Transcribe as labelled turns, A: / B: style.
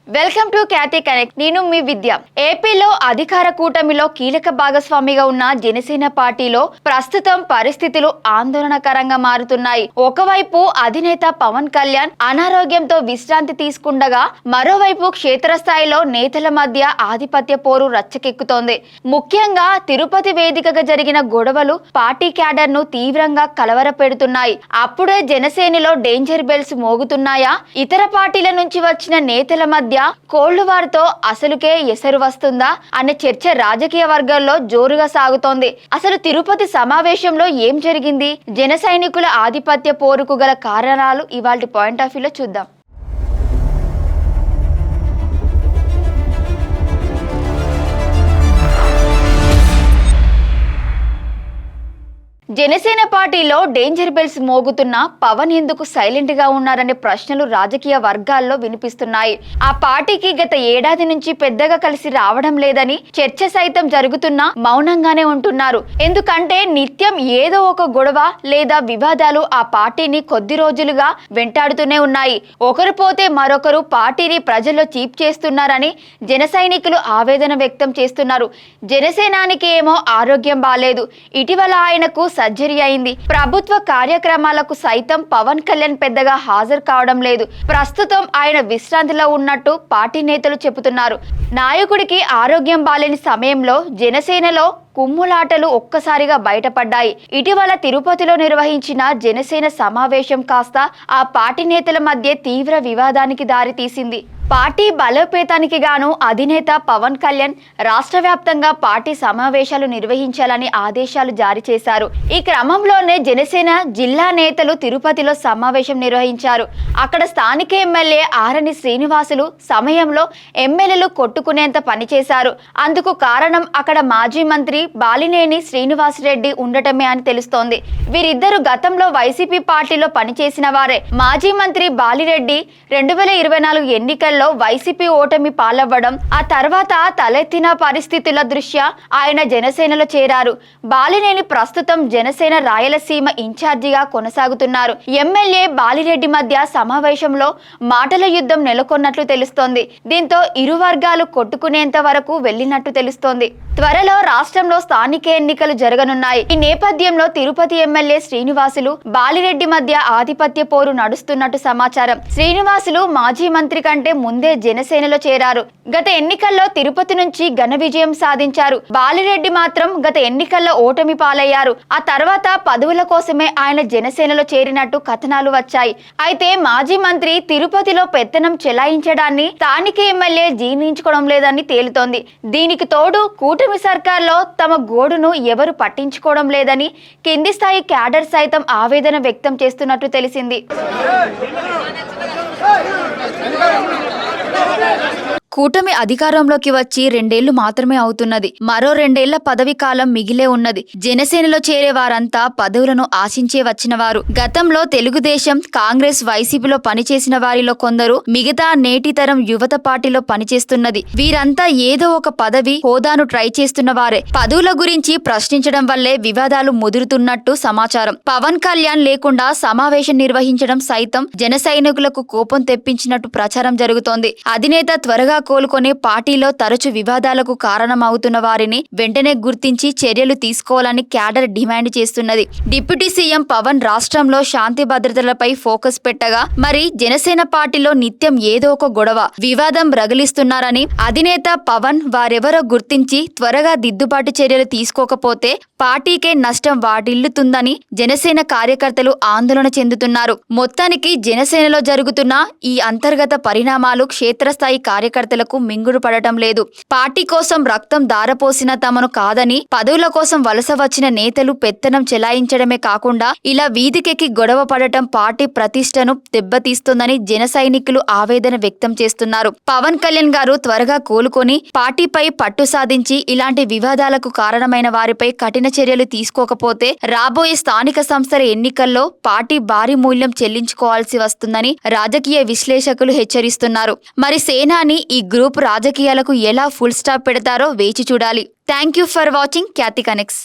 A: Welcome to Khyati connect. నేను మీ విద్య. ఏపీలో అధికార కూటమిలో కీలక భాగస్వామిగా ఉన్న జనసేన పార్టీలో ప్రస్తుతం పరిస్థితులు ఆందోళనకరంగా మారుతున్నాయి. ఒకవైపు అధినేత పవన్ కళ్యాణ్ అనారోగ్యంతో విశ్రాంతి తీసుకుండగా, మరోవైపు క్షేత్రస్థాయిలో నేతల మధ్య ఆధిపత్య పోరు రచ్చకెక్కుతోంది. ముఖ్యంగా తిరుపతి వేదికగా జరిగిన గొడవలు పార్టీ క్యాడర్ ను తీవ్రంగా కలవరపెడుతున్నాయి. అప్పుడే జనసేనలో డేంజర్ బెల్స్ మోగుతున్నాయా? ఇతర పార్టీల నుంచి వచ్చిన నేతల మధ్య కోళ్లువారితో అసలుకే ఎసరు వస్తుందా అనే చర్చ రాజకీయ వర్గాల్లో జోరుగా సాగుతోంది. అసలు తిరుపతి సమావేశంలో ఏం జరిగింది? జన సైనికుల ఆధిపత్య పోరుకు గల కారణాలు ఇవాల్టి పాయింట్ ఆఫ్ వ్యూలో చూద్దాం. జనసేన పార్టీలో డేంజర్ బెల్స్ మోగుతున్న పవన్ ఎందుకు సైలెంట్ గా ఉన్నారనే ప్రశ్నలు రాజకీయ వర్గాల్లో వినిపిస్తున్నాయి. ఆ పార్టీకి గత ఏడాది నుంచి పెద్దగా కలిసి రావడం లేదని చర్చ సైతం జరుగుతున్నా మౌనంగానే ఉంటున్నారు. ఎందుకంటే నిత్యం ఏదో ఒక గొడవ లేదా వివాదాలు ఆ పార్టీని కొద్ది రోజులుగా వెంటాడుతూనే ఉన్నాయి. ఒకరు పోతే మరొకరు పార్టీని ప్రజల్లో చీప్ చేస్తున్నారని జన సైనికులు ఆవేదన వ్యక్తం చేస్తున్నారు. జనసేనానికి ఏమో ఆరోగ్యం బాలేదు. ఇటీవల ఆయనకు సర్జరీ అయింది. ప్రభుత్వ కార్యక్రమాలకు సైతం పవన్ కళ్యాణ్ పెద్దగా హాజరు కావడం లేదు. ప్రస్తుతం ఆయన విశ్రాంతిలో ఉన్నట్టు పార్టీ నేతలు చెబుతున్నారు. నాయకుడికి ఆరోగ్యం బాలేని సమయంలో జనసేనలో కుమ్ములాటలు ఒక్కసారిగా బయటపడ్డాయి. ఇటీవల తిరుపతిలో నిర్వహించిన జనసేన సమావేశం కాస్త ఆ పార్టీ నేతల మధ్య తీవ్ర వివాదానికి దారితీసింది. పార్టీ బలోపేతానికి గాను అధినేత పవన్ కళ్యాణ్ రాష్ట్ర వ్యాప్తంగా పార్టీ సమావేశాలు నిర్వహించాలని ఆదేశాలు జారీ చేశారు. ఈ క్రమంలోనే జనసేన జిల్లా నేతలు తిరుపతిలో సమావేశం నిర్వహించారు. అక్కడ స్థానిక ఎమ్మెల్యే ఆరణి శ్రీనివాసులు సమయంలో ఎమ్మెల్యేలు కొట్టుకునేంత పనిచేశారు. అందుకు కారణం అక్కడ మాజీ మంత్రి బాలినేని శ్రీనివాసరెడ్డి ఉండటమే అని తెలుస్తోంది. వీరిద్దరు గతంలో వైసీపీ పార్టీలో పనిచేసిన వారే. మాజీ మంత్రి బాలిరెడ్డి 2024 ఎన్నికల్లో వైసీపీ ఓటమి పాలవ్వడం, ఆ తర్వాత తలెత్తిన పరిస్థితుల దృష్ట్యా ఆయన జనసేనలో చేరారు. బాలినేని ప్రస్తుతం జనసేన రాయలసీమ ఇన్ఛార్జిగా కొనసాగుతున్నారు. ఎమ్మెల్యే బాలిరెడ్డి మధ్య సమావేశంలో మాటల యుద్ధం నెలకొన్నట్లు తెలుస్తోంది. దీంతో ఇరు వర్గాలు కొట్టుకునేంత వరకు వెళ్లినట్టు తెలుస్తోంది. త్వరలో రాష్ట్రంలో స్థానిక ఎన్నికలు జరగనున్నాయి. ఈ నేపథ్యంలో తిరుపతి ఎమ్మెల్యే శ్రీనివాసులు బాలిరెడ్డి మధ్య ఆధిపత్య పోరు నడుస్తున్నట్టు సమాచారం. శ్రీనివాసులు మాజీ మంత్రి కంటే ముందే జనసేనలో చేరారు. గత ఎన్నికల్లో తిరుపతి నుంచి ఘన విజయం సాధించారు. బాలిరెడ్డి మాత్రం గత ఎన్నికల్లో ఓటమి పాలయ్యారు. ఆ తర్వాత పదవుల కోసమే ఆయన జనసేనలో చేరినట్టు కథనాలు వచ్చాయి. అయితే మాజీ మంత్రి తిరుపతిలో పెత్తనం చెలాయించడాన్ని స్థానిక ఎమ్మెల్యే జీర్ణించుకోవడం లేదని తేలుతోంది. దీనికి తోడు కూటమి సర్కార్లో తమ గోడును ఎవరు పట్టించుకోవడం లేదని కింది స్థాయి క్యాడర్ సైతం ఆవేదన వ్యక్తం చేస్తున్నట్టు తెలిసింది. కూటమి అధికారంలోకి వచ్చి 2 ఏళ్లు మాత్రమే అవుతున్నది. మరో 2 ఏళ్ల పదవి కాలం మిగిలే ఉన్నది. జనసేనలో చేరే వారంతా పదవులను ఆశించే వచ్చిన వారు. గతంలో తెలుగుదేశం, కాంగ్రెస్, వైసీపీలో పనిచేసిన వారిలో కొందరు, మిగతా నేటి తరం యువత పార్టీలో పనిచేస్తున్నది. వీరంతా ఏదో ఒక పదవి, హోదాను ట్రై చేస్తున్న వారే. పదవుల గురించి ప్రశ్నించడం వల్లే వివాదాలు ముదురుతున్నట్టు సమాచారం. పవన్ కళ్యాణ్ లేకుండా సమావేశం నిర్వహించడం సైతం జన సైనికులకు కోపం తెప్పించినట్టు ప్రచారం జరుగుతోంది. అధినేత త్వరగా కోలుకొని పార్టీలో తరచు వివాదాలకు కారణమవుతున్న వారిని వెంటనే గుర్తించి చర్యలు తీసుకోవాలని క్యాడర్ డిమాండ్ చేస్తున్నది. డిప్యూటీ సీఎం పవన్ రాష్ట్రంలో శాంతి భద్రతలపై ఫోకస్ పెట్టగా, మరి జనసేన పార్టీలో నిత్యం ఏదో ఒక గొడవ, వివాదం రగిలిస్తున్నారని అధినేత పవన్ వారెవరో గుర్తించి త్వరగా దిద్దుబాటు చర్యలు తీసుకోకపోతే పార్టీకే నష్టం వాటిల్లుతుందని జనసేన కార్యకర్తలు ఆందోళన చెందుతున్నారు. మొత్తానికి జనసేనలో జరుగుతున్న ఈ అంతర్గత పరిణామాలు క్షేత్రస్థాయి కార్యకర్తలకు మింగుడు పడటం లేదు. పార్టీ కోసం రక్తం దారపోసిన తమను కాదని పదవుల కోసం వలస వచ్చిన నేతలు పెత్తనం చెలాయించడమే కాకుండా ఇలా వీధికెక్కి గొడవ పడటం పార్టీ ప్రతిష్టను దెబ్బతీస్తుందని జన సైనికులు ఆవేదన వ్యక్తం చేస్తున్నారు. పవన్ కళ్యాణ్ గారు త్వరగా కోలుకొని పార్టీపై పట్టు సాధించి ఇలాంటి వివాదాలకు కారణమైన వారిపై కఠిన చర్యలు తీసుకోకపోతే రాబోయే స్థానిక సంస్థల ఎన్నికల్లో పార్టీ భారీ మూల్యం చెల్లించుకోవాల్సి వస్తుందని రాజకీయ విశ్లేషకులు హెచ్చరిస్తున్నారు. మరి సేనాని ఈ గ్రూప్ రాజకీయాలకు ఎలా ఫుల్ స్టాప్ పెడతారో వేచి చూడాలి. Thank you for watching Khyati connects.